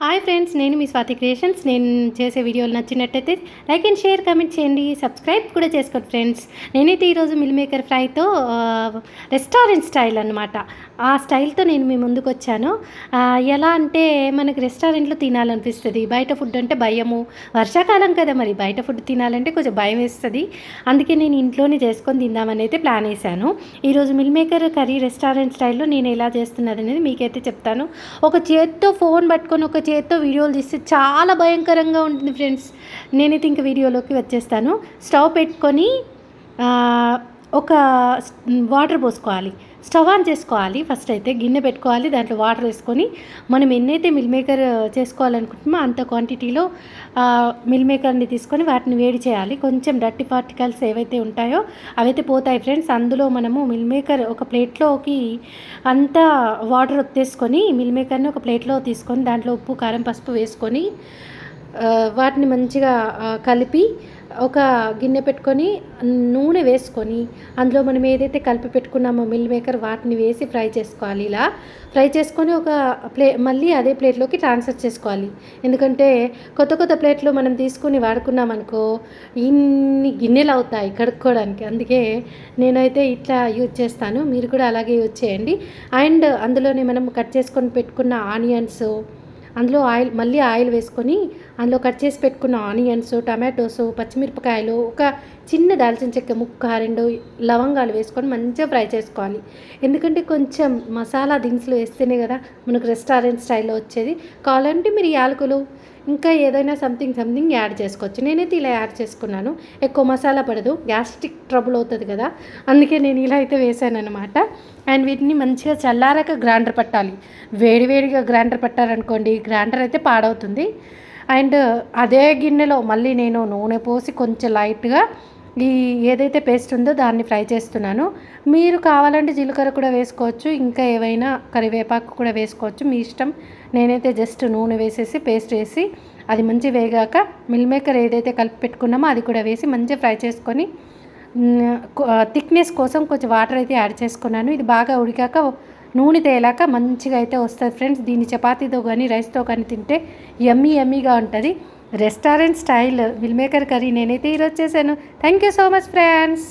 Hi friends, నేను మీ Swathi creations. నేను చేసే వీడియోలు నచ్చినట్టయితే లైక్ అండ్ షేర్, కామెంట్ చేయండి, సబ్స్క్రైబ్ కూడా చేసుకోండి ఫ్రెండ్స్. నేనైతే ఈరోజు మిల్ మేకర్ ఫ్రైతో రెస్టారెంట్ స్టైల్ అనమాట, ఆ స్టైల్తో నేను మీ ముందుకు వచ్చాను. ఎలా అంటే మనకి రెస్టారెంట్లో తినాలనిపిస్తుంది, బయట ఫుడ్ అంటే భయము. వర్షాకాలం కదా, మరి బయట ఫుడ్ తినాలంటే కొంచెం భయం వేస్తుంది. అందుకే నేను ఇంట్లోనే చేసుకొని తిందామని అయితే ప్లాన్ వేసాను. ఈరోజు మిల్ మేకర్ కర్రీ రెస్టారెంట్ స్టైల్లో నేను ఎలా చేస్తున్నది అనేది మీకైతే చెప్తాను. ఒక చేత్తో ఫోన్ పట్టుకొని ఒక చేత్తో వీడియోలు తీస్తే చాలా భయంకరంగా ఉంటుంది ఫ్రెండ్స్. నేనైతే ఇంక వీడియోలోకి వచ్చేస్తాను. స్టవ్ పెట్టుకొని ఒక వాటర్ పోసుకోవాలి, స్టవ్ ఆన్ చేసుకోవాలి. ఫస్ట్ అయితే గిన్నె పెట్టుకోవాలి, దాంట్లో వాటర్ వేసుకొని మనం ఎన్నైతే మిల్ మేకర్ చేసుకోవాలనుకుంటున్నామో అంత క్వాంటిటీలో మిల్ మేకర్ని తీసుకొని వాటిని వేడి చేయాలి. కొంచెం డర్టీ పార్టికల్స్ ఏవైతే ఉంటాయో అవైతే పోతాయి ఫ్రెండ్స్. అందులో మనము మిల్ మేకర్ ఒక ప్లేట్లోకి అంతా వాటర్ ఒత్తేసుకొని మిల్ మేకర్ని ఒక ప్లేట్లో తీసుకొని దాంట్లో ఉప్పు, కారం, పసుపు వేసుకొని వాటిని మంచిగా కలిపి ఒక గిన్నె పెట్టుకొని నూనె వేసుకొని అందులో మనం ఏదైతే కలిపి పెట్టుకున్నామో మిల్ మేకర్ వాటిని వేసి ఫ్రై చేసుకోవాలి. ఇలా ఫ్రై చేసుకొని ఒక మళ్ళీ అదే ప్లేట్లోకి ట్రాన్స్ఫర్ చేసుకోవాలి. ఎందుకంటే కొత్త కొత్త ప్లేట్లు మనం తీసుకుని వాడుకున్నామనుకో ఇన్ని గిన్నెలు అవుతాయి కడుక్కోవడానికి. అందుకే నేనైతే ఇట్లా యూజ్ చేస్తాను, మీరు కూడా అలాగే యూజ్ చేయండి. అండ్ అందులోనే మనం కట్ చేసుకొని పెట్టుకున్న ఆనియన్స్, అందులో మళ్ళీ ఆయిల్ వేసుకొని అందులో కట్ చేసి పెట్టుకున్న ఆనియన్స్, టమాటోస్, పచ్చిమిరపకాయలు, ఒక చిన్న దాల్చిన చెక్క ముక్క, 2 లవంగాలు వేసుకొని మంచిగా ఫ్రై చేసుకోవాలి. ఎందుకంటే కొంచెం మసాలా దినుసులు వేస్తేనే కదా మనకు రెస్టారెంట్ స్టైల్లో వచ్చేది. కావాలంటే మీరు యాలకులు ఇంకా ఏదైనా సంథింగ్ యాడ్ చేసుకోవచ్చు. నేనైతే ఇలా యాడ్ చేసుకున్నాను. ఎక్కువ మసాలా పడదు, గ్యాస్ట్రిక్ ట్రబుల్ అవుతుంది కదా, అందుకే నేను ఇలా అయితే వేసాను అనమాట. అండ్ వీటిని మంచిగా చల్లారాక గ్రైండర్ పట్టాలి. వేడివేడిగా గ్రైండర్ పట్టారనుకోండి, గ్రైండర్ అయితే పాడవుతుంది. అండ్ అదే గిన్నెలో మళ్ళీ నేను నూనె పోసి కొంచెం లైట్గా ఈ ఏదైతే పేస్ట్ ఉందో దాన్ని ఫ్రై చేస్తున్నాను. మీరు కావాలంటే జీలకర్ర కూడా వేసుకోవచ్చు, ఇంకా ఏవైనా కరివేపాకు కూడా వేసుకోవచ్చు, మీ ఇష్టం. నేనైతే జస్ట్ నూనె వేసేసి పేస్ట్ వేసి అది మంచి వేగాక మిల్ మేకర్ ఏదైతే కలిపి పెట్టుకున్నామో అది కూడా వేసి మంచిగా ఫ్రై చేసుకొని థిక్నెస్ కోసం కొంచెం వాటర్ అయితే యాడ్ చేసుకున్నాను. ఇది బాగా ఉడికాక నూనె తేలాక మంచిగా అయితే వస్తుంది ఫ్రెండ్స్. దీన్ని చపాతీతో కానీ రైస్తో కానీ తింటే యమ్మీగా ఉంటుంది. Restaurant style meal maker curry నేనైతే ఈరోజు చేశాను. Thank you so much friends.